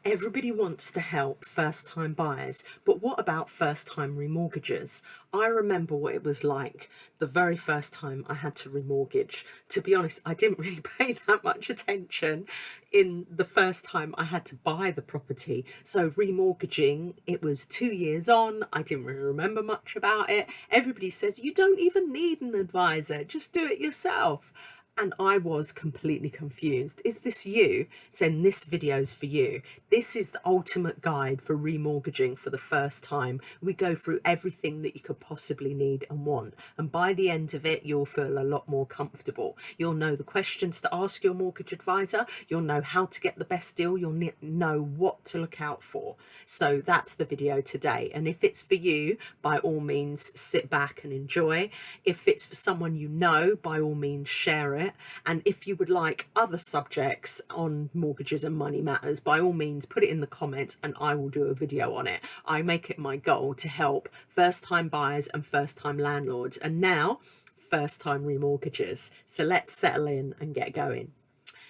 Everybody wants to help first-time buyers, but what about first-time remortgages? I remember what it was like the very first time I had to remortgage. To be honest, I didn't really pay that much attention in the first time I had to buy the property. So remortgaging, it was 2 years on. I didn't really remember much about it. Everybody says you don't even need an advisor, just do it yourself. And I was completely confused. Is this you? Then this video's for you. This is the ultimate guide for remortgaging for the first time. We go through everything that you could possibly need and want. And by the end of it, you'll feel a lot more comfortable. You'll know the questions to ask your mortgage advisor. You'll know how to get the best deal. You'll know what to look out for. So that's the video today. And if it's for you, by all means, sit back and enjoy. If it's for someone you know, by all means, share it. And if you would like other subjects on mortgages and money matters, by all means put it in the comments and I will do a video on it. I make it my goal to help first-time buyers and first-time landlords, and now first-time remortgages. So let's settle in and get going.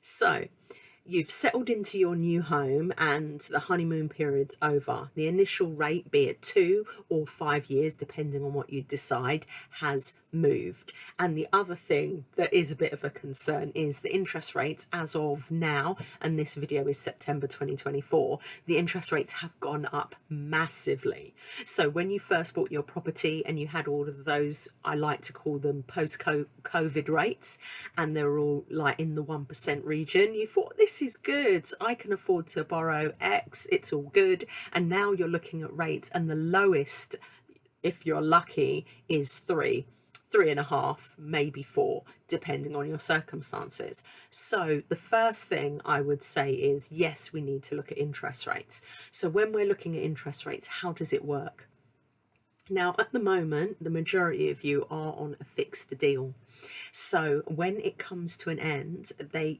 So you've settled into your new home and the honeymoon period's over. The initial rate, be it 2 or 5 years, depending on what you decide, has moved. And the other thing that is a bit of a concern is the interest rates as of now, and this video is September 2024, the interest rates have gone up massively. So when you first bought your property and you had all of those, I like to call them post-COVID rates, and they're all like in the 1% region, you thought, this is good, I can afford to borrow X, it's all good. And now you're looking at rates, and the lowest, if you're lucky, is 3.5, maybe 4, depending on your circumstances. So the first thing I would say is, yes, we need to look at interest rates. So when we're looking at interest rates, how does it work? Now, at the moment, the majority of you are on a fixed deal. So when it comes to an end,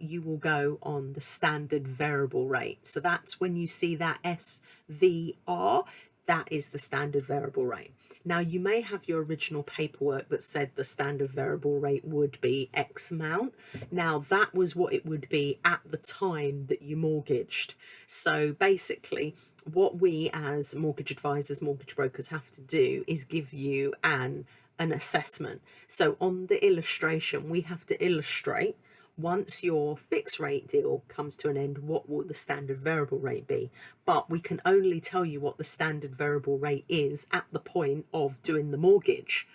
you will go on the standard variable rate. So that's when you see that SVR, that is the standard variable rate. Now, you may have your original paperwork that said the standard variable rate would be X amount. Now, that was what it would be at the time that you mortgaged. So basically, what we as mortgage advisors, mortgage brokers have to do is give you an assessment. So on the illustration, we have to illustrate, once your fixed rate deal comes to an end, what will the standard variable rate be? But we can only tell you what the standard variable rate is at the point of doing the mortgage.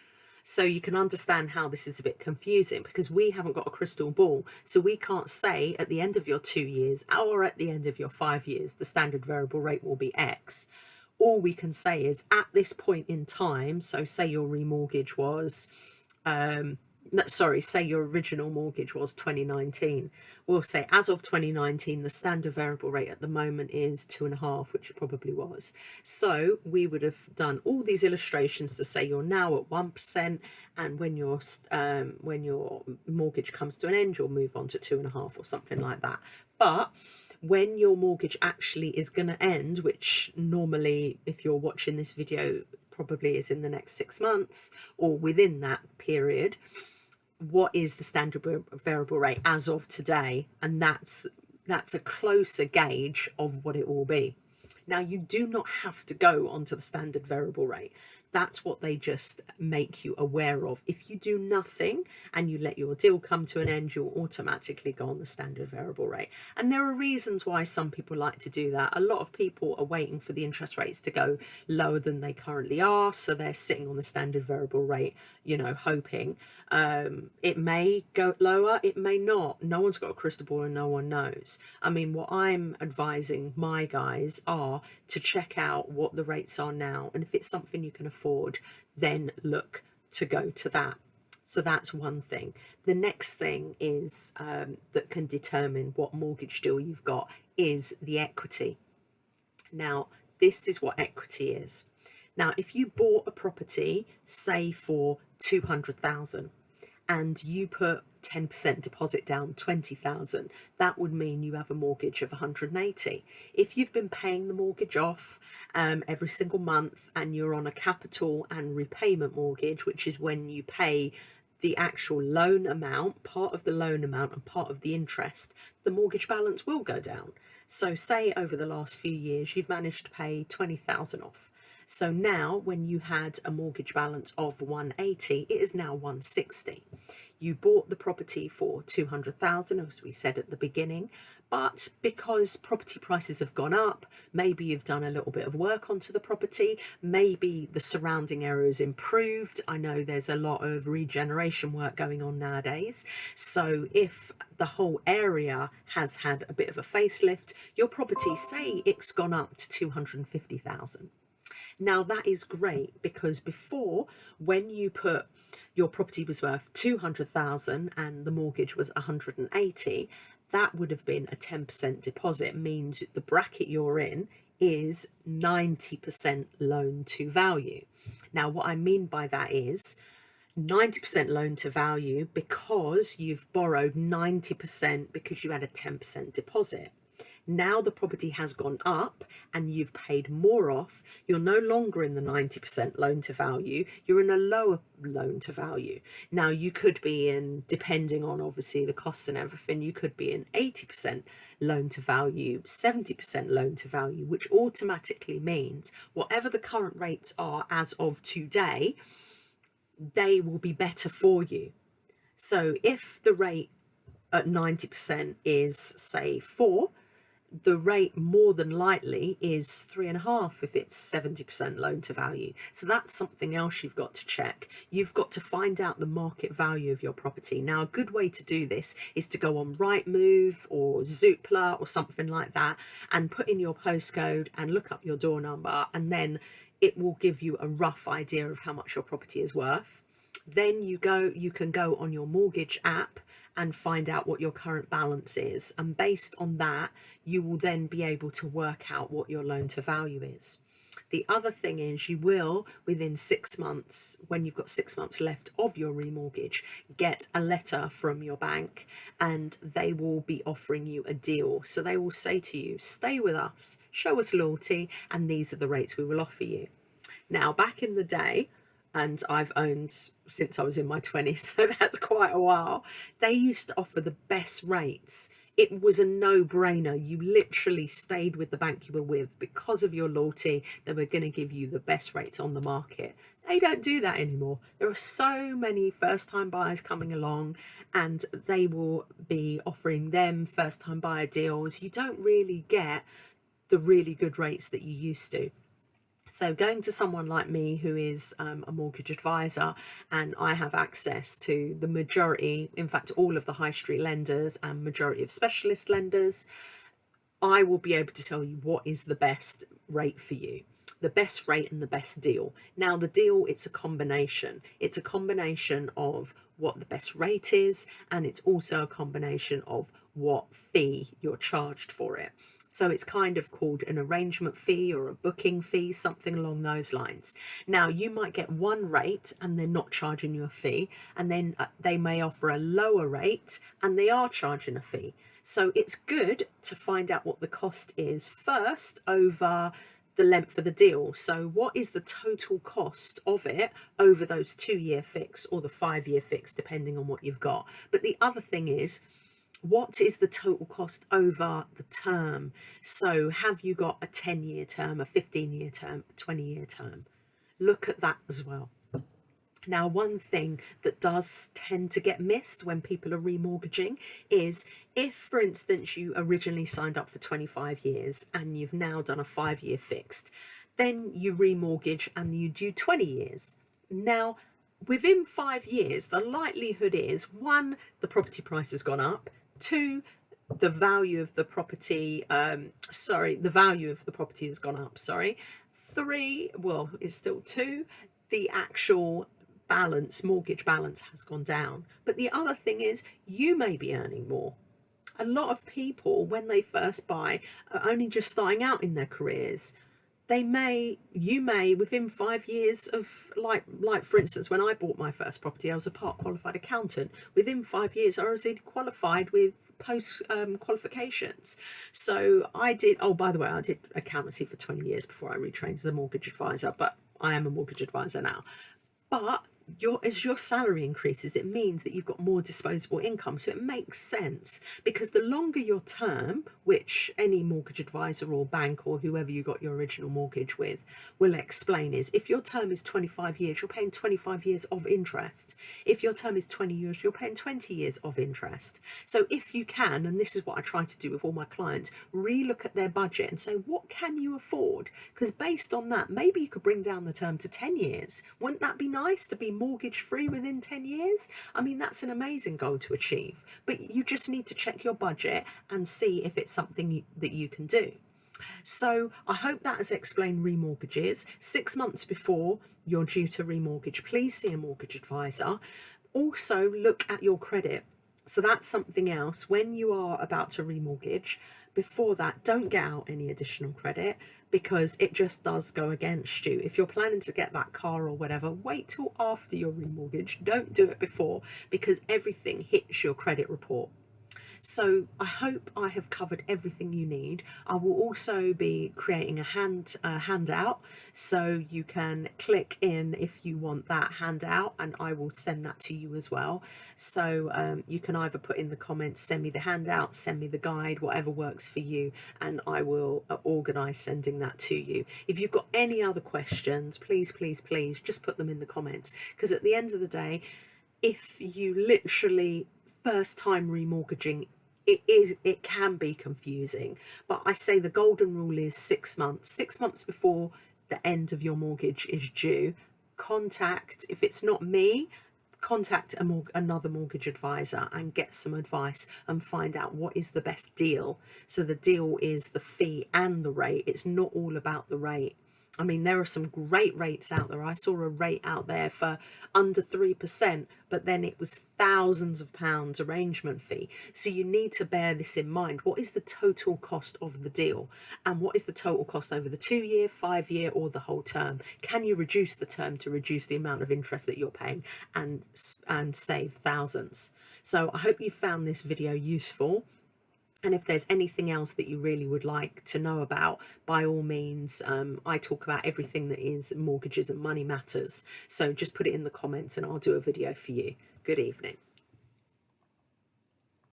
So you can understand how this is a bit confusing, because we haven't got a crystal ball. So we can't say at the end of your 2 years or at the end of your 5 years, the standard variable rate will be X. All we can say is at this point in time, so say your remortgage was, say your original mortgage was 2019. We'll say as of 2019, the standard variable rate at the moment is 2.5, which it probably was. So we would have done all these illustrations to say you're now at 1%, and when your mortgage comes to an end, you'll move on to 2.5 or something like that. But when your mortgage actually is going to end, which normally, if you're watching this video, probably is in the next 6 months or within that period, what is the standard variable rate as of today? And that's a closer gauge of what it will be. Now, you do not have to go onto the standard variable rate. That's what they just make you aware of. If you do nothing and you let your deal come to an end, you'll automatically go on the standard variable rate. And there are reasons why some people like to do that. A lot of people are waiting for the interest rates to go lower than they currently are, so they're sitting on the standard variable rate, hoping. It may go lower, it may not. No one's got a crystal ball and no one knows. I mean, what I'm advising my guys are to check out what the rates are now, and if it's something you can afford, then look to go to that. So that's one thing. The next thing is that can determine what mortgage deal you've got is the equity. Now, this is what equity is. Now, if you bought a property, say for 200,000, and you put 10% deposit down, 20,000, that would mean you have a mortgage of 180. If you've been paying the mortgage off every single month, and you're on a capital and repayment mortgage, which is when you pay the actual loan amount, part of the loan amount and part of the interest, the mortgage balance will go down. So say over the last few years you've managed to pay 20,000 off. So now when you had a mortgage balance of 180, it is now 160. You bought the property for 200,000, as we said at the beginning, but because property prices have gone up, maybe you've done a little bit of work onto the property, maybe the surrounding area is improved. I know there's a lot of regeneration work going on nowadays. So if the whole area has had a bit of a facelift, your property, say it's gone up to 250,000. Now that is great, because before, when you put your property was worth 200,000 and the mortgage was 180, that would have been a 10% deposit, means the bracket you're in is 90% loan to value. Now what I mean by that is 90% loan to value because you've borrowed 90% because you had a 10% deposit. Now the property has gone up and you've paid more off. You're no longer in the 90% loan to value. You're in a lower loan to value. Now you could be in, depending on obviously the costs and everything, you could be in 80% loan to value, 70% loan to value, which automatically means whatever the current rates are as of today, they will be better for you. So if the rate at 90% is say 4, the rate more than likely is 3.5 if it's 70% loan to value. So that's something else you've got to check. You've got to find out the market value of your property. Now, a good way to do this is to go on Rightmove or Zoopla or something like that and put in your postcode and look up your door number, and then it will give you a rough idea of how much your property is worth. Then you can go on your mortgage app and find out what your current balance is, and based on that you will then be able to work out what your loan to value is. The other thing is, you will within 6 months, when you've got 6 months left of your remortgage, get a letter from your bank and they will be offering you a deal. So they will say to you, stay with us, show us loyalty, and these are the rates we will offer you. Now back in the day, and I've owned since I was in my 20s, so that's quite a while, they used to offer the best rates. It was a no-brainer. You literally stayed with the bank you were with because of your loyalty. They were going to give you the best rates on the market. They don't do that anymore. There are so many first-time buyers coming along and they will be offering them first-time buyer deals. You don't really get the really good rates that you used to. So going to someone like me who is a mortgage advisor, and I have access to the majority, in fact all of the high street lenders and majority of specialist lenders, I will be able to tell you what is the best rate for you, the best rate and the best deal. Now the deal, it's a combination. It's a combination of what the best rate is, and it's also a combination of what fee you're charged for it. So it's kind of called an arrangement fee or a booking fee, something along those lines. Now you might get one rate and they're not charging you a fee, and then they may offer a lower rate and they are charging a fee. So it's good to find out what the cost is first over the length of the deal. So what is the total cost of it over those 2-year fix or the 5-year fix, depending on what you've got. But the other thing is, what is the total cost over the term? So have you got a 10-year term, a 15-year term, a 20-year term? Look at that as well. Now, one thing that does tend to get missed when people are remortgaging is if, for instance, you originally signed up for 25 years and you've now done a 5-year fixed, then you remortgage and you do 20 years. Now, within 5 years, the likelihood is, 1, the property price has gone up, 2, the value of the property, the value of the property has gone up, 3, well, it's still 2, the actual balance, mortgage balance has gone down. But the other thing is, you may be earning more. A lot of people, when they first buy, are only just starting out in their careers. You may within 5 years of, like for instance, when I bought my first property, I was a part qualified accountant. Within 5 years, I was qualified with post qualifications. So I did, oh, by the way, I did accountancy for 20 years before I retrained as a mortgage advisor, but I am a mortgage advisor now. But as your salary increases, it means that you've got more disposable income. So it makes sense, because the longer your term, which any mortgage advisor or bank or whoever you got your original mortgage with will explain, is if your term is 25 years, you're paying 25 years of interest. If your term is 20 years, you're paying 20 years of interest. So if you can, and this is what I try to do with all my clients, re-look at their budget and say, what can you afford? Because based on that, maybe you could bring down the term to 10 years. Wouldn't that be nice to be mortgage free within 10 years? I mean, that's an amazing goal to achieve, but you just need to check your budget and see if it's something that you can do. So I hope that has explained remortgages. 6 months before you're due to remortgage, please see a mortgage advisor. Also look at your credit. So that's something else. When you are about to remortgage, before that, don't get out any additional credit, because it just does go against you. If you're planning to get that car or whatever, wait till after your remortgage. Don't do it before, because everything hits your credit report. So I hope I have covered everything you need. I will also be creating a handout, so you can click in if you want that handout, and I will send that to you as well. So you can either put in the comments, send me the handout, send me the guide, whatever works for you, and I will organise sending that to you. If you've got any other questions, please, please, please just put them in the comments, because at the end of the day, if you literally first time remortgaging, it can be confusing, but I say the golden rule is 6 months. 6 months before the end of your mortgage is due, contact, if it's not me, contact another mortgage advisor and get some advice and find out what is the best deal. So the deal is the fee and the rate. It's not all about the rate. I mean, there are some great rates out there. I saw a rate out there for under 3%, but then it was thousands of pounds arrangement fee. So you need to bear this in mind. What is the total cost of the deal? And what is the total cost over the 2-year, 5-year, or the whole term? Can you reduce the term to reduce the amount of interest that you're paying and save thousands? So I hope you found this video useful. And if there's anything else that you really would like to know about, by all means, I talk about everything that is mortgages and money matters. So just put it in the comments and I'll do a video for you. Good evening.